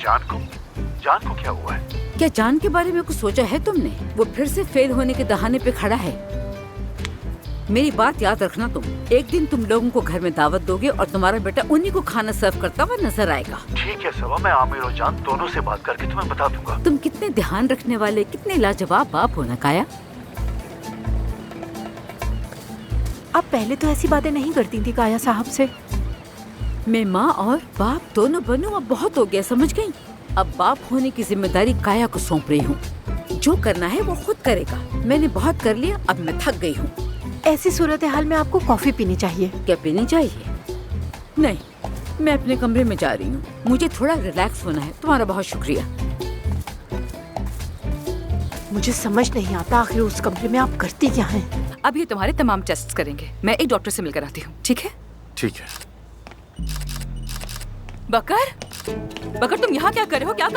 जान को क्या हुआ है? क्या जान के बारे में कुछ सोचा है तुमने? वो फिर से फेल होने के दहाने पे खड़ा है। मेरी बात याद रखना तुम। एक दिन तुम लोगों को घर में दावत दोगे और तुम्हारा बेटा उन्हीं को खाना सर्व करता हुआ नजर आएगा। ठीक है सबा, मैं आमिर और जान दोनों से बात करके तुम्हें बता दूंगा। तुम कितने ध्यान रखने वाले, कितने लाजवाब बाप हो ना काया। आप पहले तो ऐसी बातें नहीं करती थी काया साहब से। मैं माँ और बाप दोनों बनूं, अब बहुत हो गया, समझ गई। अब बाप होने की जिम्मेदारी काया को सौंप रही हूँ। जो करना है वो खुद करेगा। मैंने बहुत कर लिया, अब मैं थक गई हूँ। ऐसी सूरत हाल में आपको कॉफी पीनी चाहिए। क्या पीनी चाहिए? नहीं, मैं अपने कमरे में जा रही हूँ। मुझे थोड़ा रिलैक्स होना है। तुम्हारा बहुत शुक्रिया। मुझे समझ नहीं आता आखिर उस कमरे में आप करती क्या हैं? अब ये तुम्हारे तमाम टेस्ट करेंगे। मैं एक डॉक्टर से मिलकर आती हूँ, ठीक है? ठीक है। बकर, बकर तुम यहाँ क्या कर रहे हो? क्या